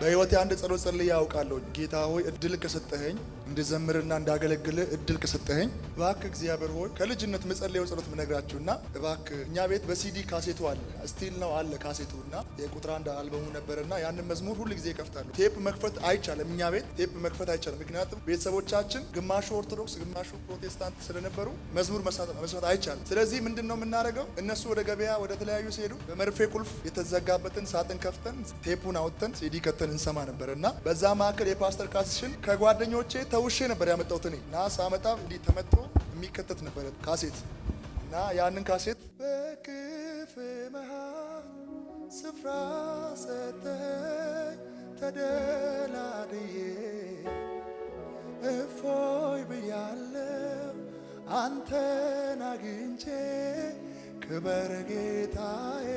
በህይወቴ አንድ ጸሎት ጸልዬ አውቃለሁ። ጌታ ሆይ እድል ከሰጠኸኝ እንድዘምርና እንዳገለግል እድል ከሰጠኸኝ እባክህ እግዚአብሔር ሆይ ከልጅነት መጸለየው ጸሎት ምነግራችሁና እባክህ እኛ ቤት በሲዲ ካሴቱ አለ ስቲል ነው አለ ካሴቱና የቁጥር አንድ አልበሙ ነበርና ያንን መዝሙር ሁሉ ጊዜ ይከፍታሉ። ቴፕ መክፈት አይቻልም። እኛ ቤት ቴፕ መክፈት አይቻልም። ምክንያቱም ቤተሰቦቻችን ግማሹ ኦርቶዶክስ ግማሹ ፕሮቴስታንት ስለነበሩ መዝሙር መስማት አይቻልም። ስለዚህ ምንድነው የምናደርገው? እነሱ ወደ ገበያ ወደ ተለያዩ ሲሄዱ በመርፌ ቁልፍ የተዘጋበትን ሳጥን ከፍተን ቴፑን አውጥተን ሲዲ ከተን እንሰማ ነበርና በዛ ማዕከል የፓስተር ካሴሽን ከጓደኞቼ ተውሼ ነበር ያመጣሁት እኔ እና ሳመጣ እንዲህ ተመቶ የሚከተት ነበር ካሴት እና ያንን ካሴት በክፍ መሃል ስፍራ ሰጠኝ ተደላድዬ እፎይ ብያለሁ አንተን አግኝቼ ክበር ጌታዬ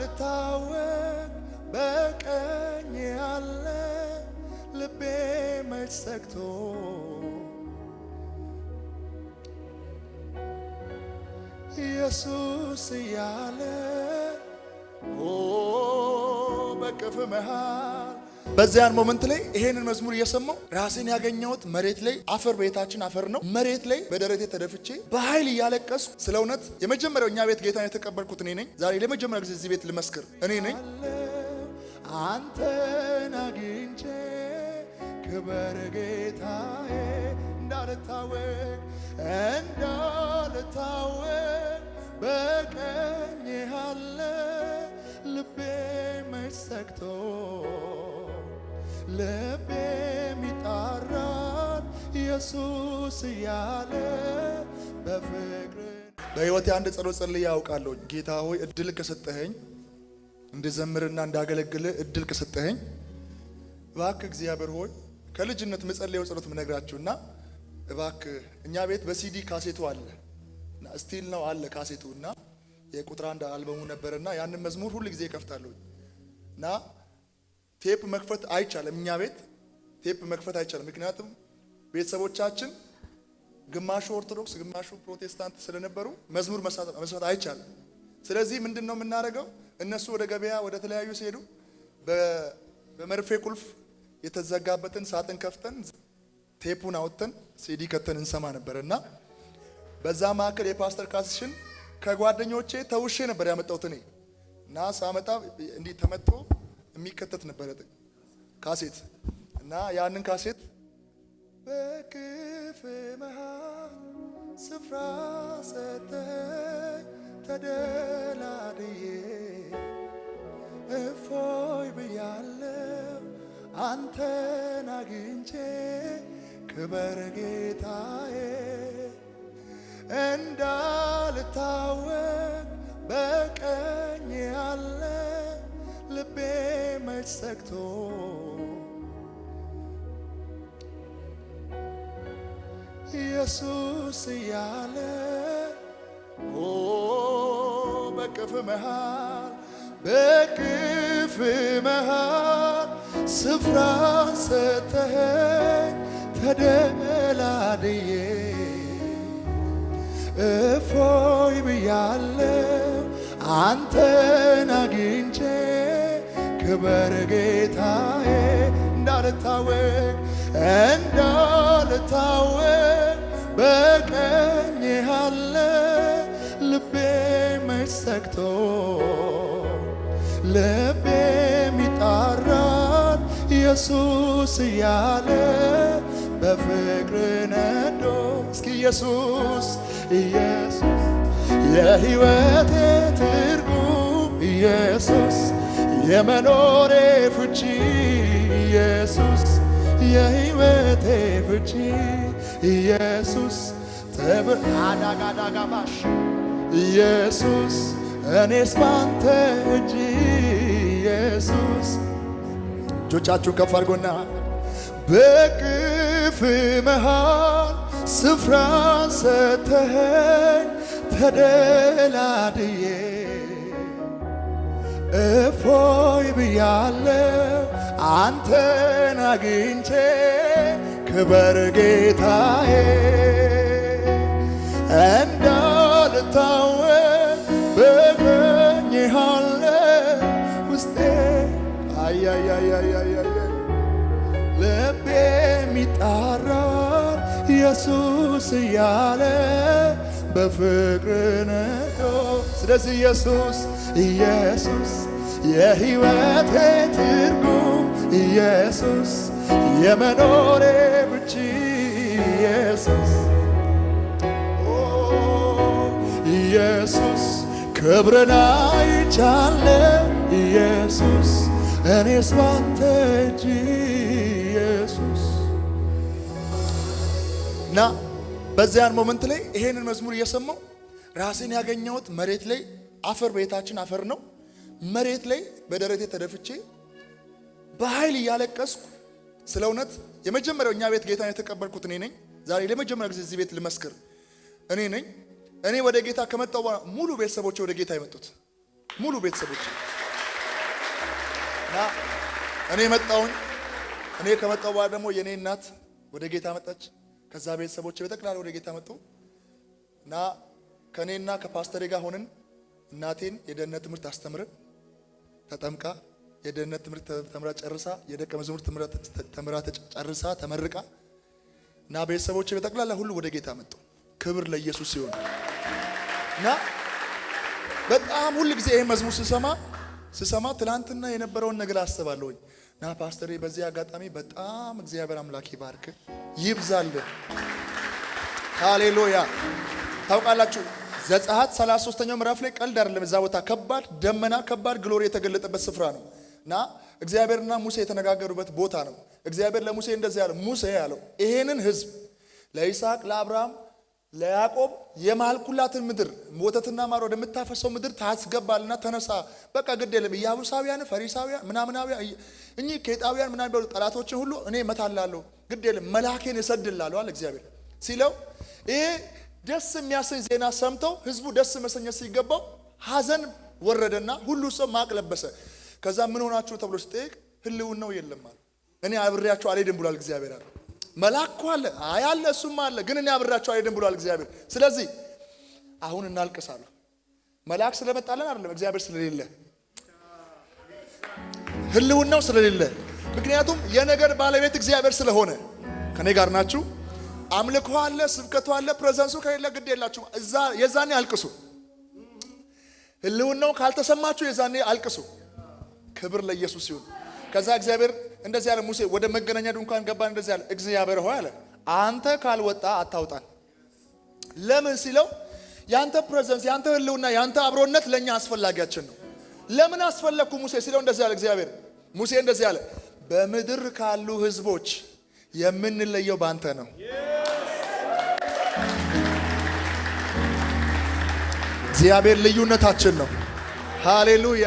እንዳልታወቅ በቀኝ ያለ ልቤ መች ሰግቶ ኢየሱስ እያለ በቅፍ መሃል በዚያን ሞመንት ላይ ይሄንን መዝሙር እየሰማው ራሴን ያገኘሁት መሬት ላይ አፈር ቤታችን አፈር ነው። መሬት ላይ በደረቴ ተደፍቼ በኃይል እያለቀስኩ ስለ እውነት የመጀመሪያው እኛ ቤት ጌታን የተቀበልኩት እኔ ነኝ። ዛሬ ለመጀመሪያ ጊዜ እዚህ ቤት ልመስክር እኔ ነኝ። አንተን አግኝቼ ክበር ጌታዬ እንዳልታወቅ በቀኝ ያለ ልቤ መች ሰግቶ ልቤ የሚጣራን ኢየሱስ እያለ በፍቅር በህይወቴ አንድ ጸሎት ጸልዬ አውቃለሁ። ጌታ ሆይ እድል ከሰጠኸኝ እንድዘምርና እንዳገለግል እድል ከሰጠኸኝ እባክህ እግዚአብሔር ሆይ ከልጅነት መጸለየው ጸሎት ምነግራችሁና እባክህ እኛ ቤት በሲዲ ካሴቱ አለ ስቲል ነው አለ ካሴቱና የቁጥር አንድ አልበሙ ነበርና ያንን መዝሙር ሁሉ ጊዜ ይከፍታሉ እና ቴፕ መክፈት አይቻልም። እኛ ቤት ቴፕ መክፈት አይቻልም። ምክንያቱም ቤተሰቦቻችን ግማሹ ኦርቶዶክስ ግማሹ ፕሮቴስታንት ስለነበሩ መዝሙር መስማት አይቻልም። ስለዚህ ምንድነው የምናደርገው? እነሱ ወደ ገበያ ወደ ተለያዩ ሲሄዱ በመርፌ ቁልፍ የተዘጋበትን ሳጥን ከፍተን ቴፑን አውጥተን ሲዲ ከተን እንሰማ ነበርና በዛ ማዕከል የፓስተር ካሴሽን ከጓደኞቼ ተውሼ ነበር ያመጣሁት እኔ እና ሳመጣ እንዲህ ተመቶ የሚከተት ነበር ካሴት እና ያንን ካሴት በክፍ መሃል ስፍራ ሰጠኝ ተደላድዬ እፎይ ብያለሁ አንተን አግኝቼ ክበር ጌታዬ እንዳልታወቅ በቀኝ ያለ ልቤ መች ሰግቶ ኢየሱስ እያለ በቅፍ መሃል ስፍራ ሰጠኸኝ ተደላድዬ እፎይ ብያለሁ አንተን አግኝቼ ክበር ጌታዬ እንዳልታወቅ በቀኝ ያለ ልቤ መች ሰግቶ ልቤ የሚጣራን ኢየሱስ እያለ በፍቅር ነዶ እስኪ ኢየሱስ የሕይወቴ ትርጉም ኢየሱስ የመኖሬ ፍቺ ኢየሱስ የሕይወቴ ፍቺ ኢየሱስ አዳጋዳጋባሽ ኢየሱስ እኔስ ባንተ እጅ ኢየሱስ እጆቻችሁን ከፍ አድርጎና በቅፍ መሃል ስፍራ ሰጠኸኝ ተደላድዬ እፎይ ብያለሁ አንተን አግኝቼ ክበር ጌታዬ እንዳልታወቅ በቀኝህ አለ ውስጤ አያያያያያ ልቤ የሚጣራው ኢየሱስ እያለ በፍቅር ነዶ። ስለዚህ ኢየሱስ ኢየሱስ የሕይወቴ ትርጉም ኢየሱስ የመኖሬ ምንጭ ኢየሱስ ኢየሱስ ክብርን አይቻለሁ ኢየሱስ እኔስ ባንተ እጅ ኢየሱስ እና በዚያን ሞመንት ላይ ይሄንን መዝሙር እየሰማው ራሴን ያገኘሁት መሬት ላይ አፈር፣ ቤታችን አፈር ነው። መሬት ላይ በደረቴ ተደፍቼ በኃይል እያለቀስኩ ስለ እውነት የመጀመሪያው እኛ ቤት ጌታን የተቀበልኩት እኔ ነኝ። ዛሬ ለመጀመሪያ ጊዜ እዚህ ቤት ልመስክር እኔ ነኝ። እኔ ወደ ጌታ ከመጣሁ በኋላ ሙሉ ቤተሰቦቼ ወደ ጌታ የመጡት ሙሉ ቤተሰቦቼ እና እኔ መጣሁኝ። እኔ ከመጣሁ በኋላ ደግሞ የኔ እናት ወደ ጌታ መጣች። ከዛ ቤተሰቦቼ በጠቅላላ ወደ ጌታ መጡ እና ከኔና ከፓስተሬ ጋር ሆነን እናቴን የደህንነት ትምህርት አስተምረን ተጠምቃ የደህንነት ትምህርት ተምራ ጨርሳ የደቀ መዝሙር ተምራ ጨርሳ ተመርቃ እና ቤተሰቦቼ በጠቅላላ ሁሉ ወደ ጌታ መጡ። ክብር ለኢየሱስ ይሁን። እና በጣም ሁሉ ጊዜ ይሄ መዝሙር ስሰማ ትላንትና የነበረውን ነገር አስባለሁኝ። እና ፓስተሬ በዚህ አጋጣሚ በጣም እግዚአብሔር አምላክ ይባርክ ይብዛልን። ሃሌሉያ። ታውቃላችሁ ዘጸአት 33ኛው ምዕራፍ ላይ ቀልድ አይደለም። እዛ ቦታ ከባድ ደመና ከባድ ግሎሪ የተገለጠበት ስፍራ ነው እና እግዚአብሔርና ሙሴ የተነጋገሩበት ቦታ ነው። እግዚአብሔር ለሙሴ እንደዚህ ያለው፣ ሙሴ ያለው ይሄንን ህዝብ ለይስሐቅ ለአብርሃም ለያዕቆብ የማልኩላትን ምድር ወተትና ማር ወደምታፈሰው ምድር ታስገባልና ተነሳ። በቃ ግድ የለም ኢያቡሳውያን፣ ፈሪሳውያን፣ ምናምናውያን እኚህ ኬጣውያን ምናምን ቢሉ ጠላቶችን ሁሉ እኔ እመታላለሁ፣ ግድ የለም መልአኬን እሰድላለሁ አለ እግዚአብሔር ሲለው፣ ይሄ ደስ የሚያሰኝ ዜና ሰምተው ህዝቡ ደስ መሰኘት ሲገባው ሐዘን ወረደና ሁሉ ሰው ማቅ ለበሰ። ከዛ ምን ሆናችሁ ተብሎ ሲጠይቅ ህልውናው የለም አለ። እኔ አብሬያችሁ አልሄድም ብሏል እግዚአብሔር አለ። መልአኩ አለ አያለ እሱም አለ፣ ግን እኔ አብሬያችሁ አልሄድም ብሏል እግዚአብሔር። ስለዚህ አሁን እናልቅሳለሁ። መልአክ ስለመጣለን አይደለም፣ እግዚአብሔር ስለሌለ ህልውናው ስለሌለ፣ ምክንያቱም የነገር ባለቤት እግዚአብሔር ስለሆነ። ከኔ ጋር ናችሁ? አምልኮ አለ፣ ስብከቱ አለ፣ ፕሬዘንሱ ከሌለ ግድ የላችሁ። እዛ የዛኔ አልቅሱ። ህልውናው ካልተሰማችሁ የዛኔ አልቅሱ። ክብር ለኢየሱስ ይሁን። ከዛ እግዚአብሔር እንደዚህ ያለ ሙሴ ወደ መገናኛ ድንኳን ገባን። እንደዚህ ያለ እግዚአብሔር ሆይ አለ አንተ ካልወጣ አታውጣን። ለምን ሲለው ያንተ ፕሬዘንስ፣ ያንተ ህልውና፣ ያንተ አብሮነት ለኛ አስፈላጊያችን ነው። ለምን አስፈለኩ ሙሴ ሲለው እንደዚህ ያለ እግዚአብሔር ሙሴ እንደዚህ ያለ በምድር ካሉ ህዝቦች የምንለየው ባንተ ነው። እግዚአብሔር ልዩነታችን ነው። ሃሌሉያ።